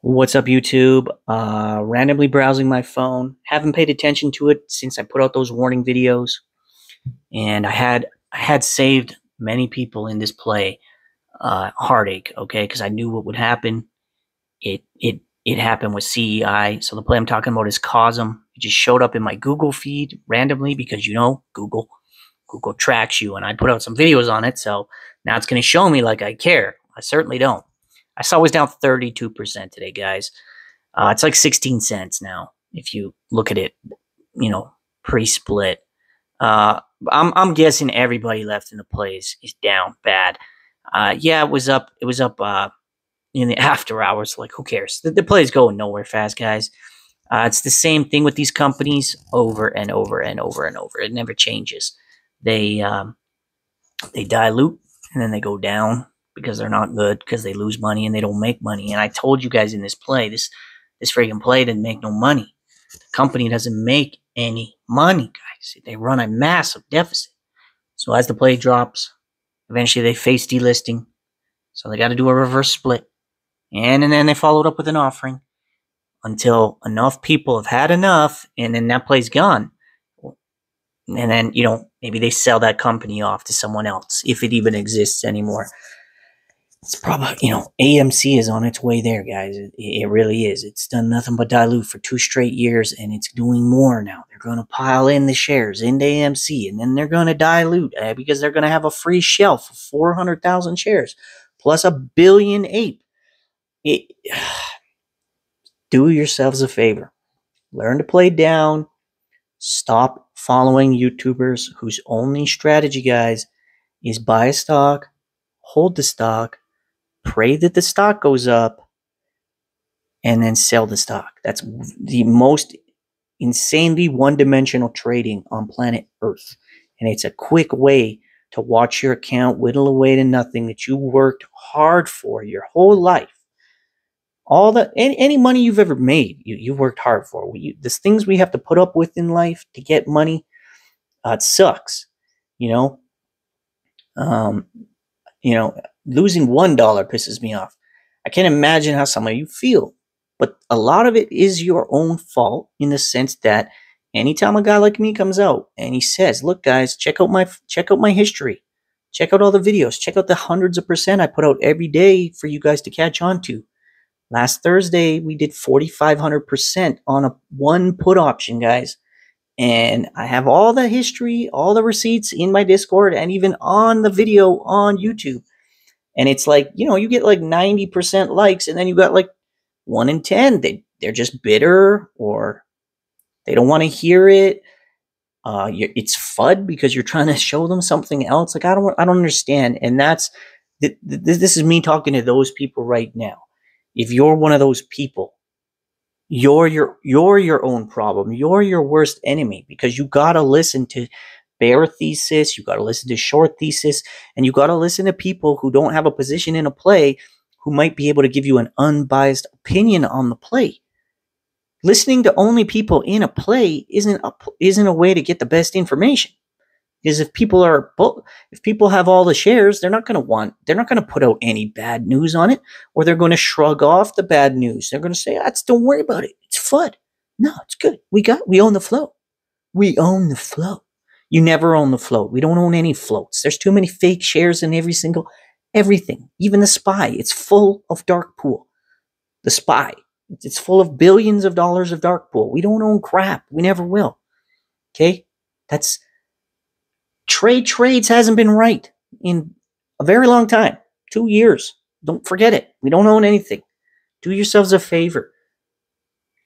What's up, YouTube? Randomly browsing my phone. Haven't paid attention to it since I put out those warning videos, and I had saved many people in this play heartache. Okay, because I knew what would happen. It happened with CEI. So the play I'm talking about is COSM. It just showed up in my Google feed randomly because Google tracks you, and I put out some videos on it. So now it's going to show me like I care. I certainly don't. I saw it was down 32% today, guys. It's like 16 cents now if you look at it, pre-split. I'm guessing everybody left in the play is down bad. Yeah, it was up. It was up in the after hours. Like, who cares? The play is going nowhere fast, guys. It's the same thing with these companies over and over and over and over. It never changes. They dilute and then they go down because they're not good, because they lose money and they don't make money. And I told you guys in this play, this freaking play didn't make no money. The company doesn't make any money, guys. They run a massive deficit. So as the play drops, eventually they face delisting. So they got to do a reverse split. And then they followed up with an offering until enough people have had enough, and then that play's gone. And then, maybe they sell that company off to someone else, if it even exists anymore. It's probably, AMC is on its way there, guys. It really is. It's done nothing but dilute for 2 straight years, and it's doing more now. They're going to pile in the shares into AMC, and then they're going to dilute because they're going to have a free shelf of 400,000 shares, plus $1 billion ape. Do yourselves a favor. Learn to play down. Stop following YouTubers whose only strategy, guys, is buy a stock, hold the stock, pray that the stock goes up, and then sell the stock. That's the most insanely one-dimensional trading on planet Earth. And it's a quick way to watch your account whittle away to nothing that you worked hard for your whole life. Any money you've ever made, you worked hard for. There's things we have to put up with in life to get money. It sucks, losing $1 pisses me off. I can't imagine how some of you feel, but a lot of it is your own fault, in the sense that anytime a guy like me comes out and he says, "Look, guys, check out my history, check out all the videos, check out the hundreds of percent I put out every day for you guys to catch on to." Last Thursday, we did 4,500% on one put option, guys. And I have all the history, all the receipts in my Discord, and even on the video on YouTube. And it's like, you get like 90% likes, and then you got like 1 in 10. They're just bitter, or they don't want to hear it. It's FUD because you're trying to show them something else. Like, I don't understand. And this is me talking to those people right now. If you're one of those people, you're your own problem. You're your worst enemy, because you got to listen to bear thesis, you got to listen to short thesis, and you got to listen to people who don't have a position in a play, who might be able to give you an unbiased opinion on the play. Listening to only people in a play isn't a way to get the best information. Because if people have all the shares, they're not going to put out any bad news on it, or they're going to shrug off the bad news. They're going to say, don't worry about it. It's FUD. No, it's good. We own the float. We own the float. You never own the float. We don't own any floats. There's too many fake shares in everything. Even the SPY, it's full of dark pool. The SPY, it's full of billions of dollars of dark pool. We don't own crap. We never will. Okay? Trades hasn't been right in a very long time. 2 years. Don't forget it. We don't own anything. Do yourselves a favor.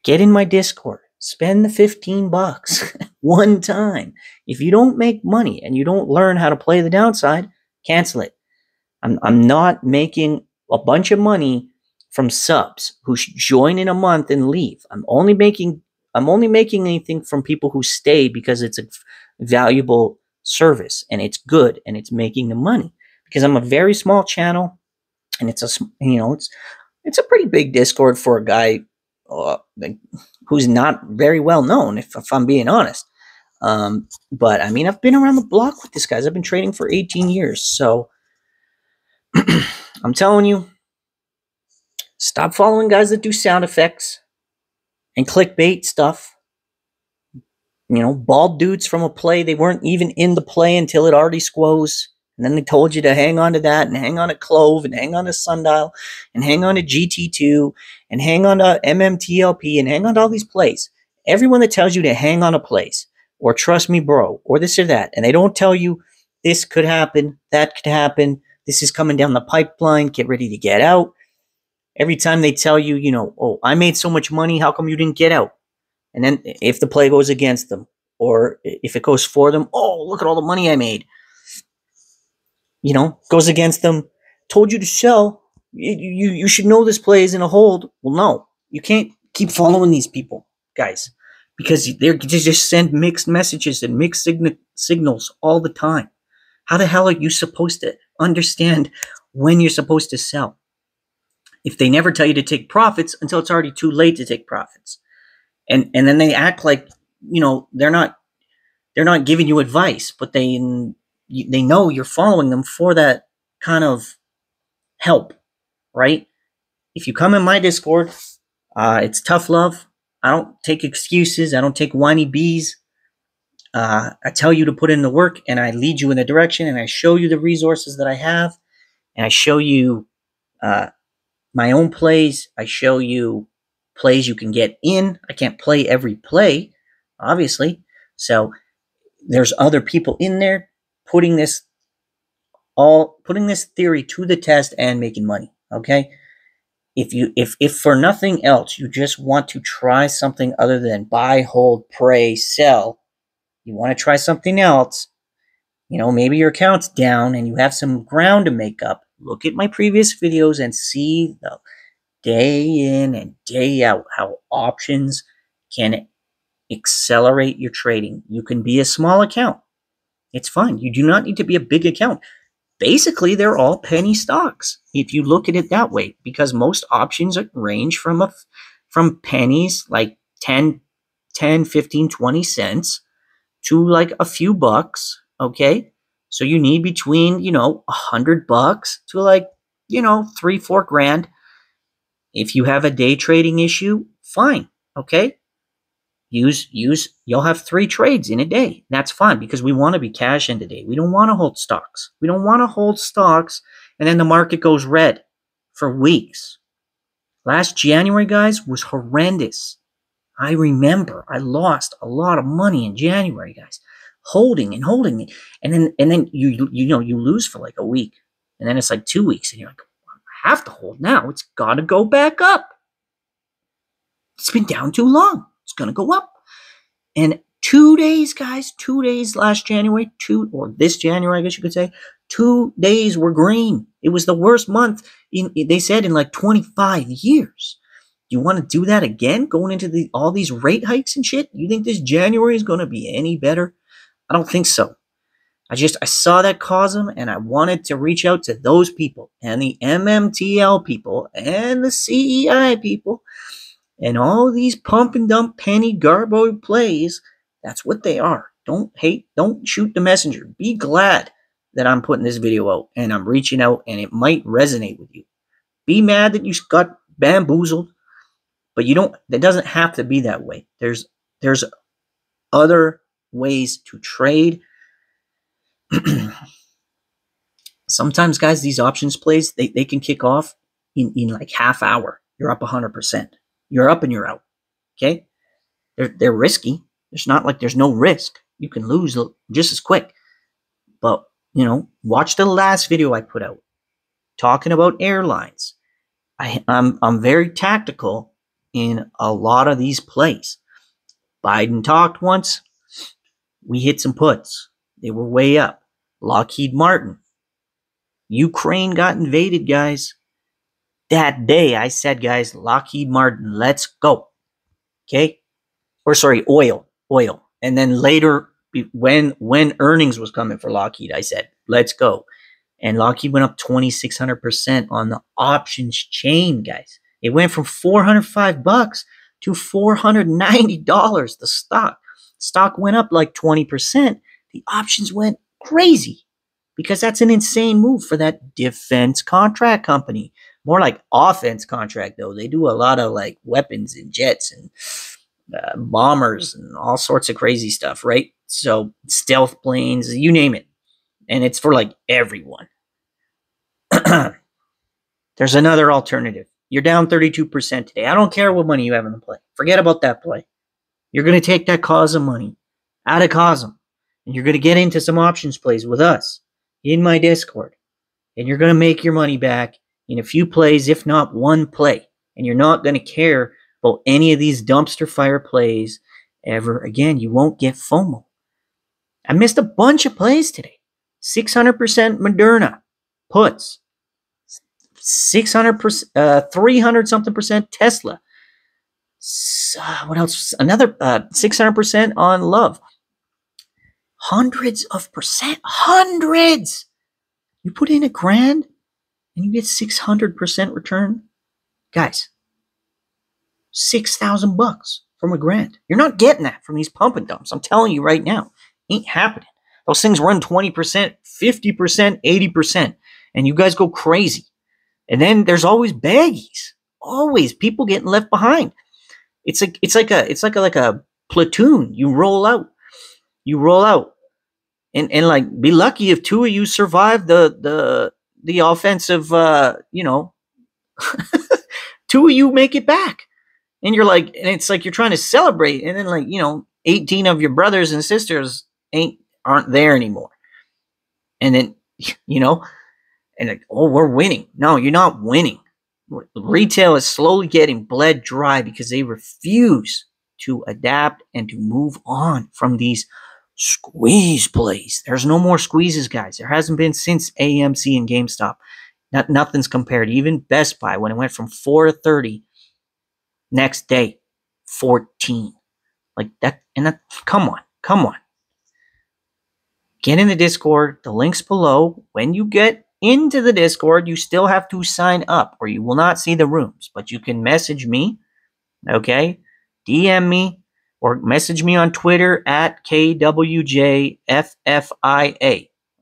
Get in my Discord. Spend the $15 one time. If you don't make money and you don't learn how to play the downside, cancel it. I'm not making a bunch of money from subs who join in a month and leave. I'm only making anything from people who stay because it's a valuable service and it's good and it's making the money, because I'm a very small channel, and it's a pretty big Discord for a guy who's not very well known, if I'm being honest. But I mean, I've been around the block with this, guys. I've been trading for 18 years. So I'm telling you, Stop following guys that do sound effects and clickbait stuff. You know, bald dudes from a play, they weren't even in the play until it already squoze. And then they told you to hang on to that and hang on to Clove and hang on to Sundial and hang on to GT2 and hang on to MMTLP and hang on to all these plays. Everyone that tells you to hang on to plays or trust me, bro, or this or that, and they don't tell you this could happen, that could happen, this is coming down the pipeline, get ready to get out. Every time they tell you, you know, oh, I made so much money, how come you didn't get out? And then if the play goes against them or if it goes for them, oh, look at all the money I made. You know, goes against them. Told you to sell. You should know this play is in a hold. Well, no, you can't keep following these people, guys, because they just send mixed messages and mixed signals all the time. How the hell are you supposed to understand when you're supposed to sell if they never tell you to take profits until it's already too late to take profits? And then they act like, you know, they're not giving you advice, but they know you're following them for that kind of help, right? If you come in my Discord, it's tough love. I don't take excuses. I don't take whiny bees. I tell you to put in the work, and I lead you in the direction, and I show you the resources that I have, and I show you my own plays. I show you plays you can get in. I can't play every play, obviously. So there's other people in there putting this theory to the test and making money. Okay. If for nothing else, you just want to try something other than buy, hold, pray, sell, you want to try something else, you know, maybe your account's down and you have some ground to make up, look at my previous videos and see the day in and day out how options can accelerate your trading. You can be a small account. It's fine. You do not need to be a big account. Basically, they're all penny stocks if you look at it that way, because most options range from pennies like 10, 15, 20 cents to like a few bucks, okay? So you need between, you know, $100 to like, you know, 3-4 grand. If you have a day trading issue, fine, okay? You'll have 3 trades in a day. That's fine because we want to be cash in today. We don't want to hold stocks. We don't want to hold stocks and then the market goes red for weeks. Last January, guys, was horrendous. I remember I lost a lot of money in January, guys, holding it, and then you lose for like a week, and then it's like 2 weeks, and you're like, I have to hold now. It's got to go back up. It's been down too long. It's going to go up. And 2 days, guys, 2 days last January, or this January, I guess you could say, 2 days were green. It was the worst month, they said, in like 25 years. You want to do that again, going into all these rate hikes and shit? You think this January is going to be any better? I don't think so. I saw that COSM and I wanted to reach out to those people and the MMTL people and the CEI people and all these pump and dump penny garbo plays. That's what they are. Don't hate, don't shoot the messenger. Be glad that I'm putting this video out and I'm reaching out and it might resonate with you. Be mad that you got bamboozled, but it doesn't have to be that way. There's other ways to trade. Sometimes, guys, these options plays, they can kick off in like half hour. You're up 100%. You're up and you're out. Okay? They're risky. It's not like there's no risk. You can lose just as quick. But, you know, watch the last video I put out talking about airlines. I'm very tactical in a lot of these plays. Biden talked once. We hit some puts. They were way up. Lockheed Martin. Ukraine got invaded, guys. That day, I said, guys, Lockheed Martin, let's go. Okay? Or sorry, oil. And then later, when earnings was coming for Lockheed, I said, let's go. And Lockheed went up 2,600% on the options chain, guys. It went from $405 to $490. The stock went up like 20%. The options went crazy because that's an insane move for that defense contract company. More like offense contract, though. They do a lot of like weapons and jets and bombers and all sorts of crazy stuff, right? So stealth planes, you name it. And it's for like everyone. There's another alternative. You're down 32% today. I don't care what money you have in the play. Forget about that play. You're going to take that COSM money out of COSM, and you're going to get into some options plays with us in my Discord. And you're going to make your money back in a few plays, if not one play. And you're not going to care about any of these dumpster fire plays ever again. You won't get FOMO. I missed a bunch of plays today. 600% Moderna puts. 600%, 300 something percent Tesla. What else? Another 600% on Love. Hundreds of percent. Hundreds. You put in $1,000 and you get 600% return. Guys, $6,000 from $1,000. You're not getting that from these pump and dumps. I'm telling you right now. Ain't happening. Those things run 20%, 50%, 80%. And you guys go crazy. And then there's always baggies. Always people getting left behind. It's like a platoon. You roll out. And like be lucky if two of you survive the offensive two of you make it back. And you're like, and it's like you're trying to celebrate, and then like, 18 of your brothers and sisters aren't there anymore. And then, and like, oh, we're winning. No, you're not winning. Retail is slowly getting bled dry because they refuse to adapt and to move on from these squeeze plays. There's no more squeezes, guys. There hasn't been since AMC and GameStop. Nothing's compared. Even Best Buy, when it went from 4 to 30, next day, 14. Like that, and that, come on. Get in the Discord. The link's below. When you get into the Discord, you still have to sign up or you will not see the rooms. But you can message me, okay? DM me or message me on Twitter at KWJFFIA,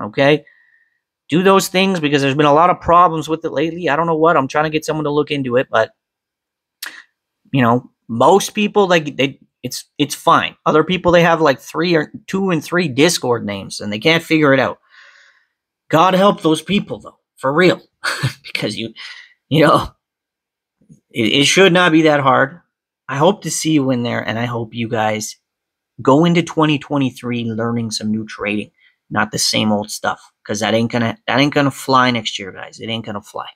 okay? Do those things because there's been a lot of problems with it lately. I don't know what. I'm trying to get someone to look into it, but most people it's fine. Other people, they have like 2 and 3 Discord names and they can't figure it out. God help those people though, for real, because it should not be that hard. I hope to see you in there, and I hope you guys go into 2023 learning some new trading, not the same old stuff, because that ain't gonna fly next year, guys. It ain't gonna fly.